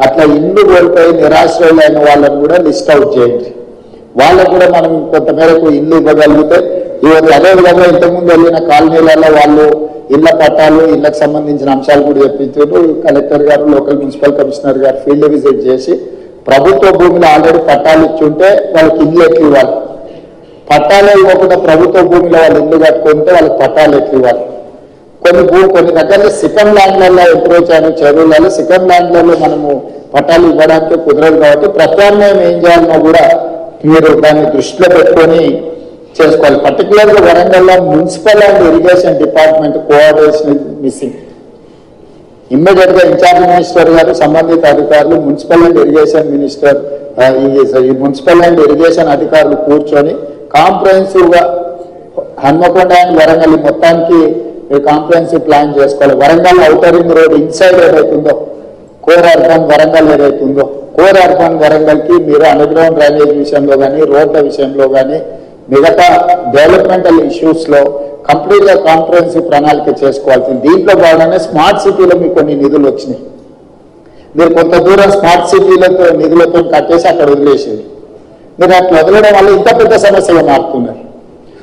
అట్లా ఇల్లు కోల్పోయి నిరాశ్రయులైన వాళ్ళని కూడా లిస్ట్ అవుట్ చేయండి. వాళ్ళకు కూడా మనం కొంతమేరకు ఇల్లు ఇవ్వగలిగితే ఇవ్వచ్చు. అదేవిధంగా ఇంతకుముందు వెళ్ళిన కాలనీలలో వాళ్ళు ఇళ్ల పట్టాలు, ఇళ్లకు సంబంధించిన అంశాలు కూడా చెప్పించారు. కలెక్టర్ గారు, లోకల్ మున్సిపల్ కమిషనర్ గారు ఫీల్డ్ విజిట్ చేసి ప్రభుత్వ భూమిలో ఆల్రెడీ పట్టాలు ఇచ్చుంటే వాళ్ళకి ఇల్లు ఎట్లు ఇవ్వాలి, పట్టాలు ఇవ్వకుండా ప్రభుత్వ భూమిలో వాళ్ళు ఇల్లు కట్టుకుంటే వాళ్ళకి పట్టాలు ఎట్లు ఇవ్వాలి. కొన్ని దగ్గర సికమ్ ల్యాండ్లలో ఎంప్రూవ్ చేయని చెరువులలో సికమ్ ల్యాండ్లలో మనము పట్టాలు ఇవ్వడానికి కుదరదు. కాబట్టి ప్రత్యామ్నాయం ఏం చేయాలనో కూడా మీరు దాన్ని దృష్టిలో పెట్టుకొని చేసుకోవాలి. పర్టికులర్గా వరంగల్లో municipal and irrigation department coordination missing. Immediate గా ఇన్ఛార్జ్ మినిస్టర్ గారు, సంబంధిత అధికారులు, మున్సిపల్ అండ్ ఇరిగేషన్ మినిస్టర్, ఈ మున్సిపల్ అండ్ ఇరిగేషన్ అధికారులు కూర్చొని కాంప్రహెన్సివ్ గా హన్మకొండ అండ్ వరంగల్ మొత్తానికి కాంప్రహెన్సివ్ ప్లాన్ చేసుకోవాలి. Warangal outer ring road inside ఏదైతుందో కోర్ అర్బన్ వరంగల్ ఏదైతుందో కోర్ అర్బన్ వరంగల్ కి మీరు అండర్ గ్రౌండ్ డ్రైనేజ్ విషయంలో కానీ, రోడ్ల విషయంలో కానీ, మిగతా డెవలప్మెంటల్ ఇష్యూస్ లో కంప్లీట్ గా కాంప్రహెన్సివ్ ప్రణాళిక చేసుకోవాల్సింది. దీంట్లో భాగంగానే స్మార్ట్ సిటీలో మీకు కొన్ని నిధులు వచ్చినాయి. మీరు కొంత దూరం స్మార్ట్ సిటీలతో నిధులతో కట్టేసి అక్కడ వదిలేసేది. మీరు అట్లా వదలడం వల్ల ఇంత పెద్ద సమస్యగా మారుతున్నారు.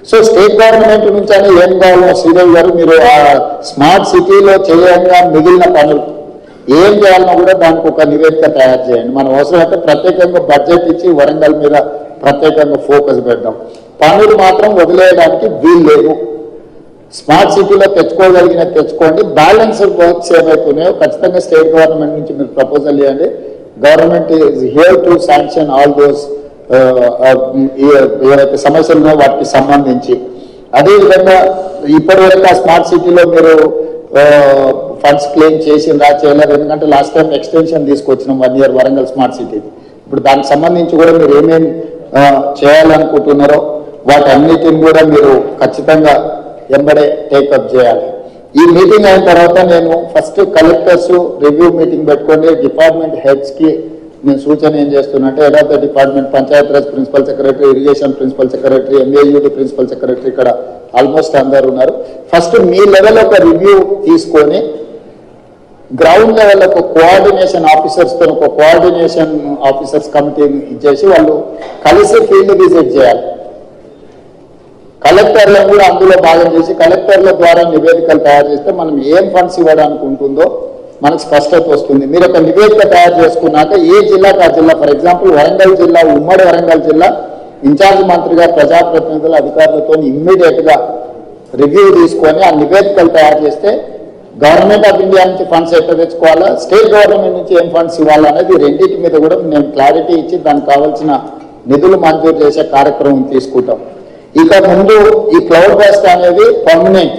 సో స్టేట్ గవర్నమెంట్ నుంచి అని ఏం కావాలో శ్రీదేవి గారు మీరు ఆ స్మార్ట్ సిటీలో చేయంగా మిగిలిన పనులు ఏం చేయాలన్నా కూడా దానికి ఒక నివేదిక తయారు చేయండి. మనం అవసరమైతే ప్రత్యేకంగా బడ్జెట్ ఇచ్చి వరంగల్ మీద ప్రత్యేకంగా ఫోకస్ పెడదాం. పనులు మాత్రం వదిలేయడానికి వీలు లేదు. స్మార్ట్ సిటీలో తెచ్చుకోగలిగిన తెచ్చుకోండి. బ్యాలెన్స్డ్ వర్క్స్ ఏవైతున్నాయో ఖచ్చితంగా స్టేట్ గవర్నమెంట్ నుంచి మీరు ప్రపోజల్ ఇవ్వండి. Government is here to sanction all those ఏవైతే సమస్యలు ఉన్నాయో వాటికి సంబంధించి. అదేవిధంగా ఇప్పటివరకు ఆ స్మార్ట్ సిటీలో మీరు ఫండ్స్ క్లెయిమ్ చేసిందా చేయలేరు. ఎందుకంటే లాస్ట్ టైం ఎక్స్టెన్షన్ తీసుకొచ్చినాం 1 year వరంగల్ స్మార్ట్ సిటీ. ఇప్పుడు దానికి సంబంధించి కూడా మీరు ఏమేమి చేయాలనుకుంటున్నారో వాటన్నిటిని కూడా మీరు ఖచ్చితంగా ఎంబడే టేకప్ చేయాలి. ఈ మీటింగ్ అయిన తర్వాత నేను ఫస్ట్ కలెక్టర్స్ రివ్యూ మీటింగ్ పెట్టుకొని డిపార్ట్మెంట్ హెడ్స్ కి నేను సూచన ఏం చేస్తున్నా అంటే head of the department, Panchayati Raj principal secretary, irrigation principal secretary, MAUD principal secretary, ఇక్కడ ఆల్మోస్ట్ అందరు ఉన్నారు. ఫస్ట్ మీ లెవెల్ ఒక రివ్యూ తీసుకొని గ్రౌండ్ లెవెల్ ఒక కోఆర్డినేషన్ ఆఫీసర్స్ తో ఒక కోఆర్డినేషన్ ఆఫీసర్స్ కమిటీని ఇచ్చేసి వాళ్ళు కలిసి ఫీల్డ్ విజిట్ చేయాలి. కలెక్టర్లను కూడా అందులో భాగం చేసి కలెక్టర్ల ద్వారా నివేదికలు తయారు చేస్తే మనం ఏం ఫండ్స్ ఇవ్వడానికి ఉంటుందో మనకు స్పష్టత వస్తుంది. మీరు ఒక నివేదిక తయారు చేసుకున్నాక ఏ జిల్లాకు ఆ జిల్లా, ఫర్ ఎగ్జాంపుల్ వరంగల్ జిల్లా, ఉమ్మడి వరంగల్ జిల్లా ఇన్ఛార్జ్ మంత్రిగా ప్రజాప్రతినిధుల అధికారులతో ఇమ్మీడియట్ గా రివ్యూ తీసుకొని ఆ నివేదికలు తయారు చేస్తే గవర్నమెంట్ ఆఫ్ ఇండియా నుంచి ఫండ్స్ ఎట్లా తెచ్చుకోవాలా, స్టేట్ గవర్నమెంట్ నుంచి ఏం ఫండ్స్ ఇవ్వాలనేది రెండింటి మీద కూడా నేను క్లారిటీ ఇచ్చి దానికి కావాల్సిన నిధులు మంజూరు చేసే కార్యక్రమం తీసుకుంటాం. ఇక ముందు ఈ క్లౌడ్ బస్ట్ అనేది పర్మనెంట్.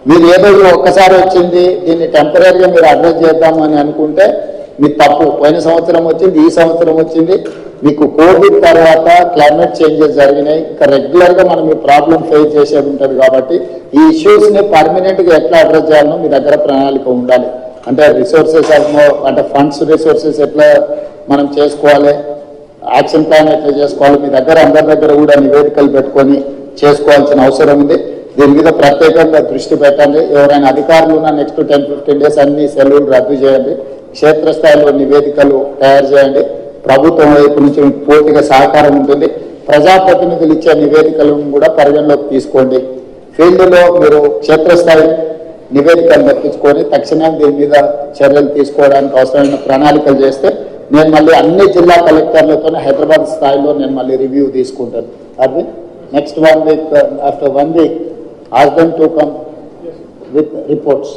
మీరు ఏదో ఒక్కసారి వచ్చింది దీన్ని టెంపరీగా మీరు అడ్రస్ చేద్దాము అని అనుకుంటే మీ తప్పు. పోయిన సంవత్సరం వచ్చింది, ఈ సంవత్సరం వచ్చింది. మీకు కోవిడ్ తర్వాత క్లైమేట్ చేంజెస్ జరిగినాయి. ఇంకా రెగ్యులర్ గా మనం ఈ ప్రాబ్లం ఫేస్ చేసేది ఉంటుంది. కాబట్టి ఈ ఇష్యూస్ ని పర్మనెంట్ గా ఎట్లా అడ్రస్ చేయాలనో మీ దగ్గర ప్రణాళిక ఉండాలి. అంటే రిసోర్సెస్ అంటే ఫండ్స్ రిసోర్సెస్ ఎట్లా మనం చేసుకోవాలి, యాక్షన్ ప్లాన్ ఎట్లా చేసుకోవాలి, మీ దగ్గర అందరి దగ్గర కూడా నివేదికలు పెట్టుకొని చేసుకోవాల్సిన అవసరం ఉంది. దీని మీద ప్రత్యేకంగా దృష్టి పెట్టండి. ఎవరైనా అధికారులు ఉన్న నెక్స్ట్ 10-15 days అన్ని సెలవులు రద్దు చేయండి. క్షేత్రస్థాయిలో నివేదికలు తయారు చేయండి. ప్రభుత్వం వైపు నుంచి పూర్తిగా సహకారం ఉంటుంది. ప్రజాప్రతినిధులు ఇచ్చే నివేదికలను కూడా పరిగణలోకి తీసుకోండి. ఫీల్డ్లో మీరు క్షేత్రస్థాయి నివేదికలు దక్కించుకొని తక్షణం దీని మీద చర్యలు తీసుకోవడానికి అవసరమైన ప్రణాళికలు చేస్తే నేను మళ్ళీ అన్ని జిల్లా కలెక్టర్లతో హైదరాబాద్ స్థాయిలో నేను మళ్ళీ రివ్యూ తీసుకుంటాను. అది next 1 week, after 1 week ask them to come with reports.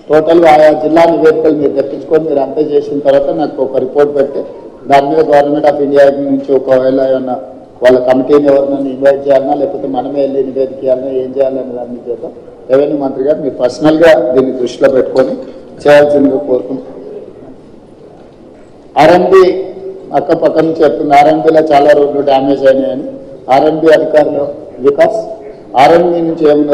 టోటల్గా ఆయా జిల్లా నివేదికలు మీరు తెప్పించుకొని మీరు అంతా చేసిన తర్వాత నాకు ఒక రిపోర్ట్ పెట్టి దాని మీద గవర్నమెంట్ ఆఫ్ ఇండియా నుంచి ఒకవేళ ఏమన్నా వాళ్ళ కమిటీని ఎవరినైనా ఇన్వైట్ చేయాలన్నా లేకపోతే మనమే వెళ్ళి నివేదిక చేయాలన్నా ఏం చేయాలనే దాని చేత రెవెన్యూ మంత్రి గారు మీరు పర్సనల్గా దీన్ని దృష్టిలో పెట్టుకొని చేయాల్సిందిగా కోరుకుంటున్నాను. ఆర్ఎన్బి అక్కపక్క నుంచి చెప్తుంది. ఆర్ఎన్బిలో చాలా రోడ్లు డ్యామేజ్ అయినాయని. ఆర్ఎన్బి అధికారులు వికాస్ ఆర్ఎన్బి నుంచి ఏమన్నా